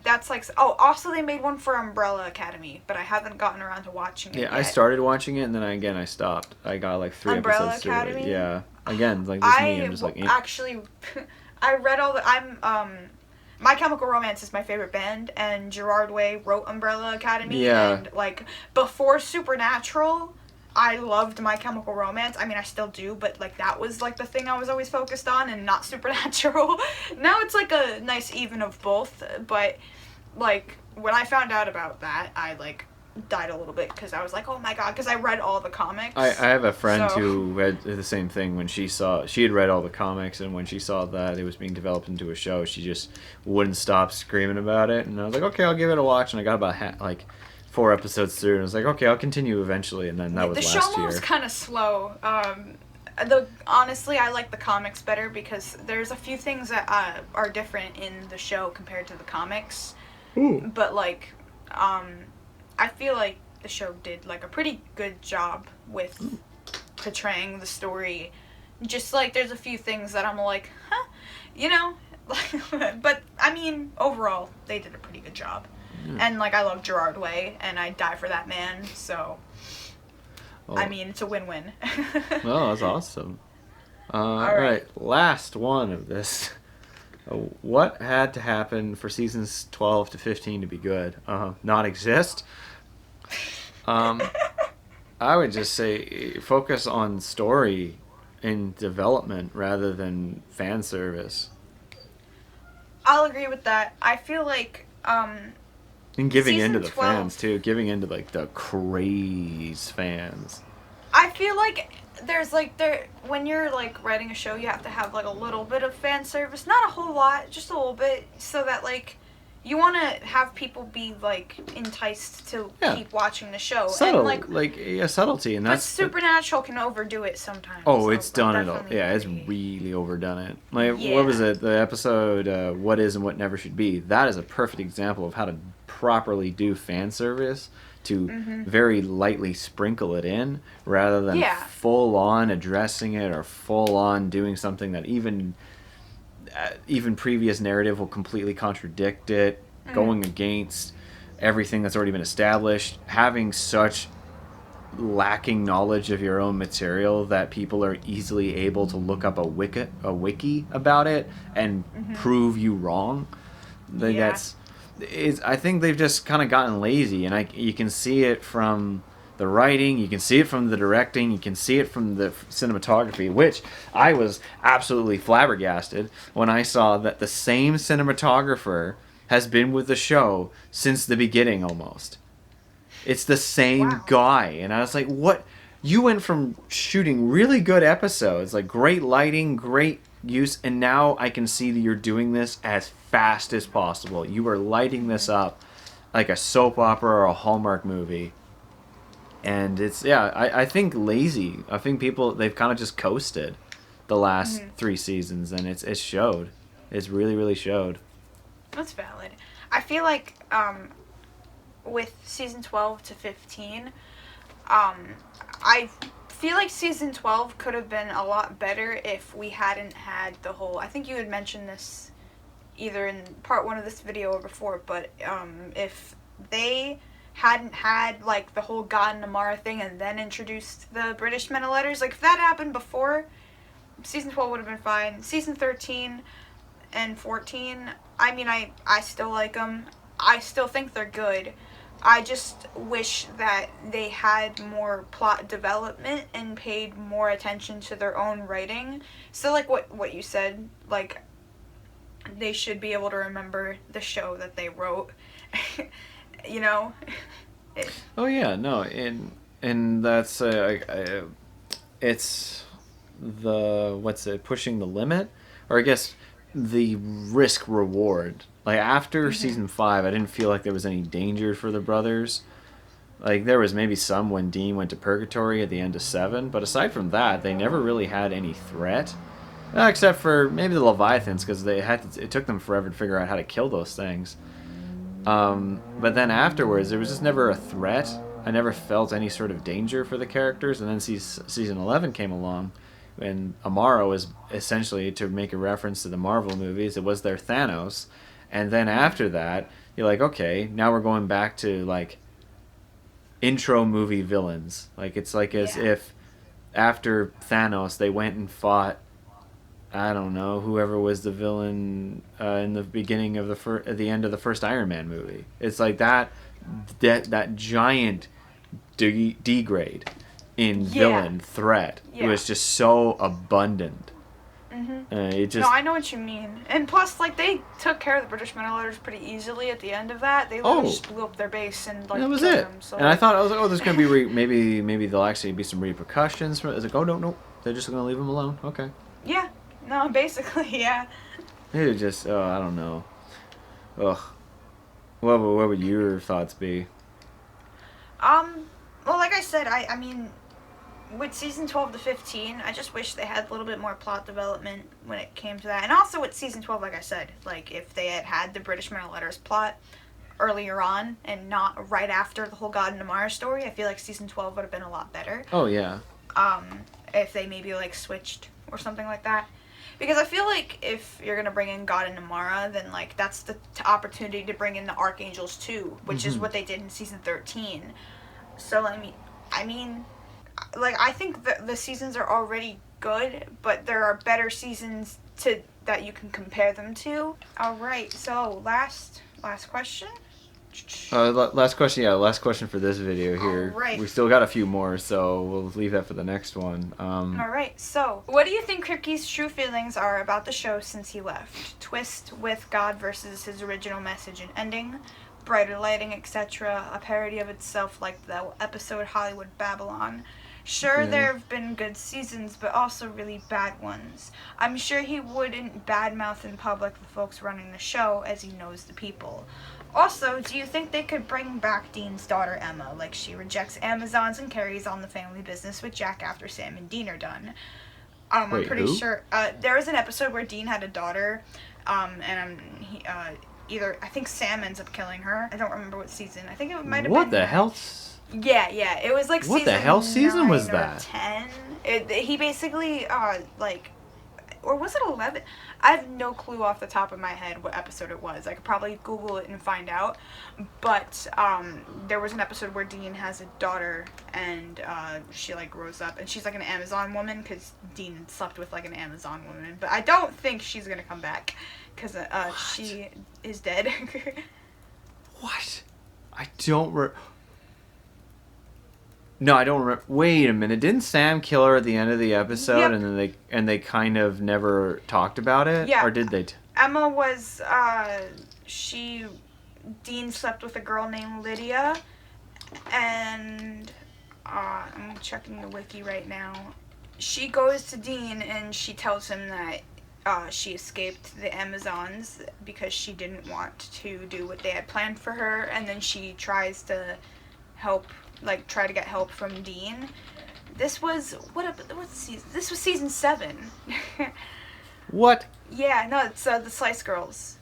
that's like, oh, also they made one for Umbrella Academy, but I haven't gotten around to watching it Yeah, yet. I started watching it and then I stopped. I got like 3 Umbrella episodes Academy? through it. Yeah, again, like just me. I'm just like, actually, I read all the. My Chemical Romance is my favorite band, and Gerard Way wrote Umbrella Academy. Yeah. And like before Supernatural, I loved My Chemical Romance. I mean, I still do, but like that was like the thing I was always focused on, and not Supernatural. Now it's like a nice even of both, but like when I found out about that, I like died a little bit because I was like, oh my god, because I read all the comics. I have a friend who had the same thing when she had read all the comics, and when she saw that it was being developed into a show, she just wouldn't stop screaming about it. And I was like, okay, I'll give it a watch. And I got about like 4 episodes through, and I was like, okay, I'll continue eventually. And then that was last year. The show moves kind of slow. Honestly, I like the comics better because there's a few things that are different in the show compared to the comics. Ooh. But like, I feel like the show did like a pretty good job with portraying the story. Just like there's a few things that I'm like, huh, you know, but I mean overall they did a pretty good job. Yeah. And like I love Gerard Way and I die for that man, so I mean it's a win-win. Well, that's awesome. All right, last one of this. What had to happen for seasons 12 to 15 to be good? Not exist. I would just say focus on story and development rather than fan service. I'll agree with that. I feel like and giving into the 12, fans too, giving into like the craze fans. I feel like there's like when you're like writing a show, you have to have like a little bit of fan service, not a whole lot, just a little bit, so that like you want to have people be like enticed to keep watching the show. Subtle, and like subtlety, and that's. But Supernatural can overdo it sometimes. Oh, it's done it all. Yeah, it's really overdone it. Like what was it? The episode "What Is and What Never Should Be." That is a perfect example of how to properly do fan service. To very lightly sprinkle it in rather than full on addressing it or full on doing something that even previous narrative will completely contradict it, going against everything that's already been established, having such lacking knowledge of your own material that people are easily able to look up a wiki about it and prove you wrong. I think they've just kind of gotten lazy, and you can see it from the writing, you can see it from the directing, you can see it from the cinematography, which I was absolutely flabbergasted when I saw that the same cinematographer has been with the show since the beginning almost. It's the same guy, and I was like, what? You went from shooting really good episodes, like great lighting, great use, and now I can see that you're doing this as fast as possible. You are lighting this up like a soap opera or a Hallmark movie. And it's, I think lazy. I think they've kind of just coasted the last 3 seasons, and it's showed. It's really, really showed. That's valid. I feel like with season 12 to 15, I feel like season 12 could have been a lot better if we hadn't had the whole, I think you had mentioned this either in part 1 of this video or before, but if they hadn't had like the whole God and Amara thing and then introduced the British Men of Letters, like if that happened before, season 12 would have been fine. Season 13 and 14, I mean, I still like them. I still think they're good. I just wish that they had more plot development and paid more attention to their own writing. So like what you said, like they should be able to remember the show that they wrote. You know? Oh yeah, no, and that's it's the pushing the limit, or I guess the risk reward. Like after season 5, I didn't feel like there was any danger for the brothers. Like there was maybe some when Dean went to purgatory at the end of 7, but aside from that, they never really had any threat, except for maybe the Leviathans, because it took them forever to figure out how to kill those things. But then afterwards, there was just never a threat I never felt any sort of danger for the characters. And then season 11 came along, and Amara was essentially, to make a reference to the Marvel movies, it was their Thanos. And then after that, you're like, okay, now we're going back to like intro movie villains. Like it's like as if after Thanos they went and fought, I don't know, whoever was the villain in the beginning of at the end of the first Iron Man movie. It's like that giant degrade in villain threat. It was just so abundant. No, I know what you mean. And plus, like, they took care of the British Metalheads pretty easily at the end of that. They literally just blew up their base and, like, that was killed it. them. So, and I thought, I was like, oh, there's going to be, maybe there'll actually be some repercussions. I was like, oh, no. They're just going to leave them alone. Okay. Yeah. No, basically, yeah. It was just, I don't know. Ugh. What would your thoughts be? Well, like I said, I mean, with season 12 to 15, I just wish they had a little bit more plot development when it came to that. And also with season 12, like I said, like, if they had the British Metal Letters plot earlier on and not right after the whole God and Amara story, I feel like season 12 would have been a lot better. Oh, yeah. If they maybe, like, switched or something like that. Because I feel like if you're going to bring in God and Amara, then, like, that's the opportunity to bring in the Archangels, too, which is what they did in season 13. So, I mean, like, I think the seasons are already good, but there are better seasons that you can compare them to. All right, so last question. Last question, last question for this video here. All right. We still got a few more, so we'll leave that for the next one. All right, so what do you think Kripke's true feelings are about the show since he left? Twist with God versus his original message and ending, brighter lighting, etc., a parody of itself like the episode Hollywood Babylon. Sure, there have been good seasons, but also really bad ones. I'm sure he wouldn't badmouth in public the folks running the show, as he knows the people. Also, do you think they could bring back Dean's daughter Emma, like she rejects Amazons and carries on the family business with Jack after Sam and Dean are done? I'm pretty sure there was an episode where Dean had a daughter, and I think Sam ends up killing her. I don't remember what season. I think it might have been. What the hell? Yeah, it was like what season the hell season 9 was or that? 10. He basically or was it 11? I have no clue off the top of my head what episode it was. I could probably Google it and find out. But there was an episode where Dean has a daughter, and she like grows up, and she's like an Amazon woman because Dean slept with like an Amazon woman. But I don't think she's gonna come back because she is dead. What? I don't. No, I don't remember. Wait a minute. Didn't Sam kill her at the end of the episode, Yep. and then they kind of never talked about it? Yeah. Or did they? Emma was Dean slept with a girl named Lydia, and I'm checking the wiki right now. She goes to Dean and she tells him that she escaped the Amazons because she didn't want to do what they had planned for her, and then she tries to try to get help from Dean. This was what season? This was season 7. What? Yeah, no, it's the Slice Girls.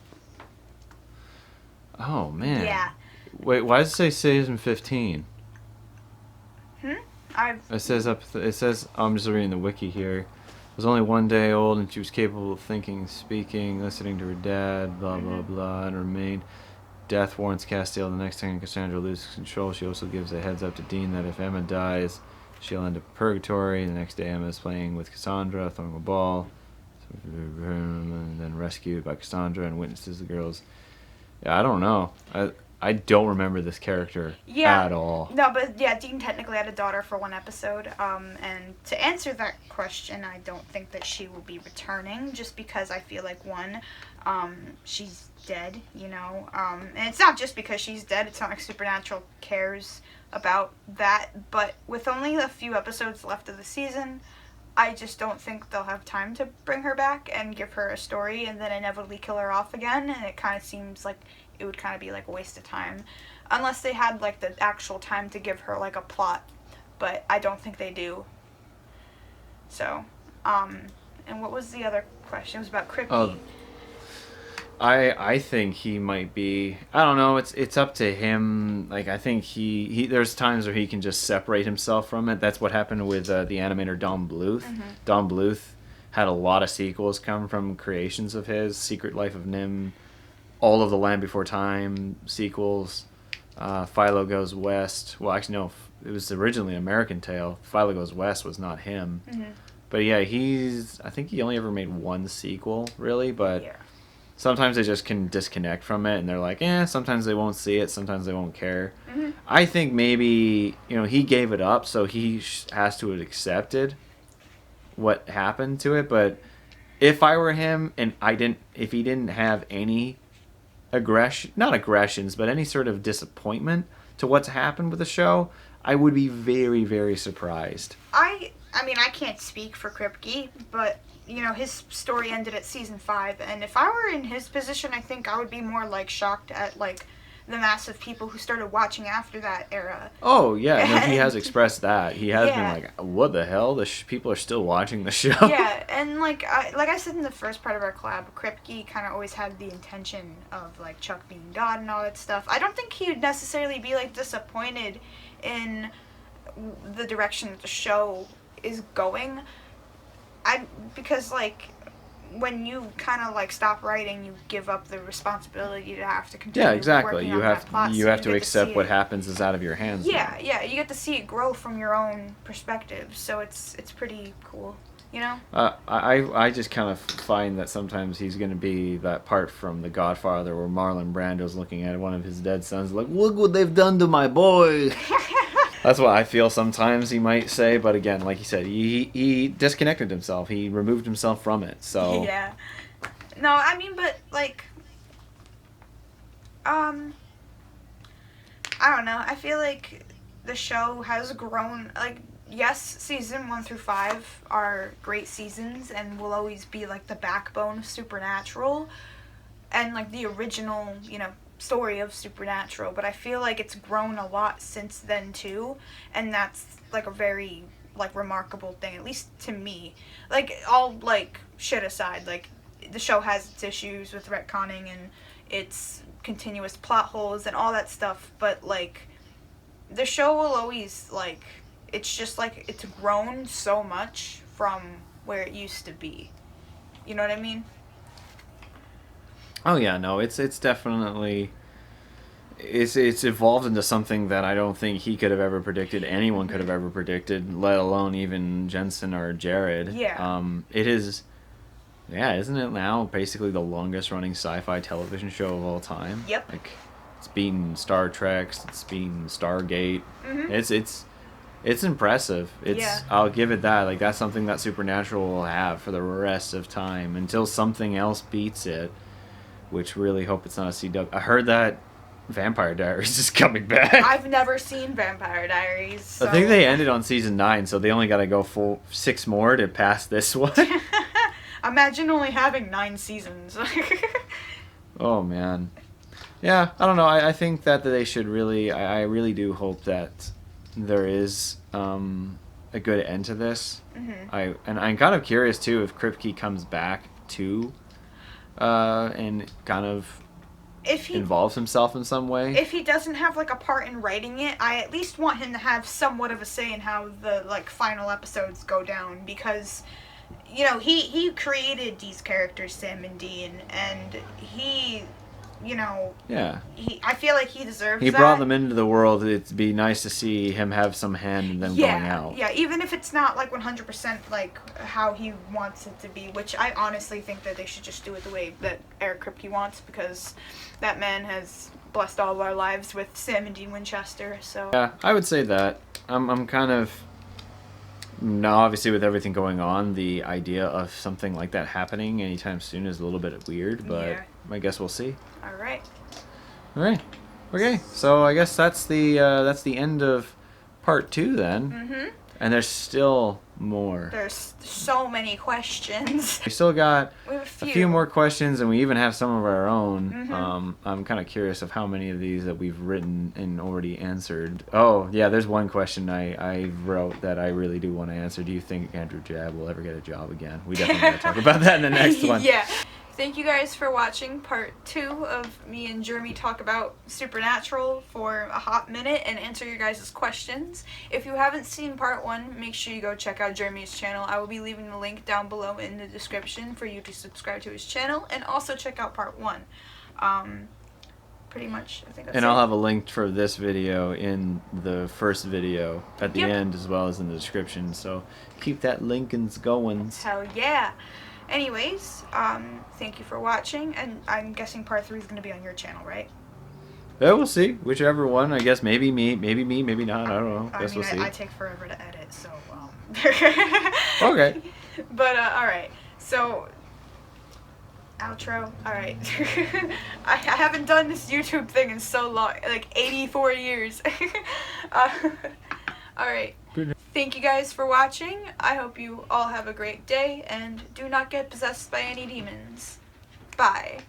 Oh man. Yeah. Wait, why does it say season 15? It says I'm just reading the wiki here. Was only 1 day old and she was capable of thinking, speaking, listening to her dad, blah blah blah, and remained. Death warrants Castiel the next time Cassandra loses control. She also gives a heads up to Dean that if Emma dies, she'll end up in purgatory. The next day, Emma is playing with Cassandra, throwing a ball, and then rescued by Cassandra and witnesses the girls. Yeah, I don't know. I don't remember this character at all. No, but yeah, Dean technically had a daughter for one episode. And to answer that question, I don't think that she will be returning, just because I feel like she's dead, you know. And it's not just because she's dead. It's not like Supernatural cares about that. But with only a few episodes left of the season, I just don't think they'll have time to bring her back and give her a story and then inevitably kill her off again. And it kind of seems like it would kind of be like a waste of time. Unless they had like the actual time to give her like a plot. But I don't think they do. So, and what was the other question? It was about Kripke. I think he might be. I don't know. It's up to him. Like I think he there's times where he can just separate himself from it. That's what happened with the animator Don Bluth. Don Bluth had a lot of sequels come from creations of his. Secret Life of Nim, all of the Land Before Time sequels. Philo Goes West. Well, actually no, it was originally American Tail. Philo Goes West was not him. But yeah, I think he only ever made one sequel really, but. Yeah. Sometimes they just can disconnect from it, and they're like, sometimes they won't see it, sometimes they won't care. Mm-hmm. I think maybe, he gave it up, so he has to have accepted what happened to it, but if I were him, and if he didn't have any not aggressions, but any sort of disappointment to what's happened with the show, I would be very, very surprised. I mean, I can't speak for Kripke, but... his story ended at season 5, and if I were in his position, I think I would be more, shocked at, the mass of people who started watching after that era. Oh, yeah, no, he has expressed that. He has been like, what the hell? People are still watching the show? Yeah, and, like I said in the first part of our collab, Kripke kind of always had the intention of, Chuck being God and all that stuff. I don't think he would necessarily be, disappointed in the direction that the show is going. Because when you kind of stop writing, you give up the responsibility to have to continue. Yeah, exactly. Working You on have that plot, you so have to accept what it. happens is out of your hands. Yeah, now. yeah, you get to see it grow from your own perspective, so it's pretty cool, I just kind of find that sometimes he's going to be that part from The Godfather where Marlon Brando's looking at one of his dead sons like, look what they've done to my boy. That's what I feel sometimes he might say, but again, like you said, he disconnected himself. He removed himself from it, so... Yeah. No, I mean, but, I don't know. I feel like the show has grown, yes, season 1 through 5 are great seasons and will always be, the backbone of Supernatural and, the original, story of Supernatural, but I feel like it's grown a lot since then too, and that's a very remarkable thing, at least to me. All shit aside, the show has its issues with retconning and its continuous plot holes and all that stuff, but the show will always it's just it's grown so much from where it used to be. You know what I mean? Oh yeah, no, it's definitely it's evolved into something that I don't think he could have ever predicted, anyone could have ever predicted, let alone even Jensen or Jared. Yeah. It is, isn't it now basically the longest running sci-fi television show of all time? Yep. It's beaten Star Trek, it's beaten Stargate. Mm-hmm. It's impressive. Yeah. I'll give it that. That's something that Supernatural will have for the rest of time until something else beats it. Which really hope it's not a CW. I heard that Vampire Diaries is coming back. I've never seen Vampire Diaries. So. I think they ended on season 9, so they only got to go full 6 more to pass this one. Imagine only having 9 seasons. Oh man, yeah. I don't know. I think that they should really. I really do hope that there is a good end to this. Mm-hmm. I'm kind of curious too if Kripke comes back too. And kind of involves himself in some way. If he doesn't have a part in writing it, I at least want him to have somewhat of a say in how the final episodes go down, because he created these characters, Sam and Dean, and he Yeah. I feel like he deserves that. He brought them into the world. It'd be nice to see him have some hand in them going out. Yeah, even if it's not 100% how he wants it to be, which I honestly think that they should just do it the way that Eric Kripke wants, because that man has blessed all of our lives with Sam and Dean Winchester. So yeah, I would say that. I'm kind of now, obviously, with everything going on, the idea of something like that happening anytime soon is a little bit weird, but I guess we'll see. All right. Okay. So I guess that's the end of part 2 then. Mm-hmm. And there's still more. There's so many questions. We still got we have a few more questions, and we even have some of our own. Mm-hmm. I'm kind of curious of how many of these that we've written and already answered. Oh, yeah, there's one question I wrote that I really do want to answer. Do you think Andrew Jab will ever get a job again? We definitely got to talk about that in the next one. Yeah. thank you guys for watching part 2 of me and Jeremy talk about Supernatural for a hot minute and answer your guys' questions. If you haven't seen part 1, make sure you go check out Jeremy's channel. I will be leaving the link down below in the description for you to subscribe to his channel, and also check out part 1. Pretty much, I think that's And it. I'll have a link for this video in the first video at the end, as well as in the description, so keep that linkins going. Hell yeah. Anyways, thank you for watching, and I'm guessing part 3 is going to be on your channel, right? Yeah, we'll see. Whichever one. I guess maybe me, maybe not. I don't know. I Guess mean, we'll see. I take forever to edit, so, Okay. But, alright. So, outro. Alright. I haven't done this YouTube thing in so long, like 84 years. Alright. Thank you guys for watching. I hope you all have a great day, and do not get possessed by any demons. Bye.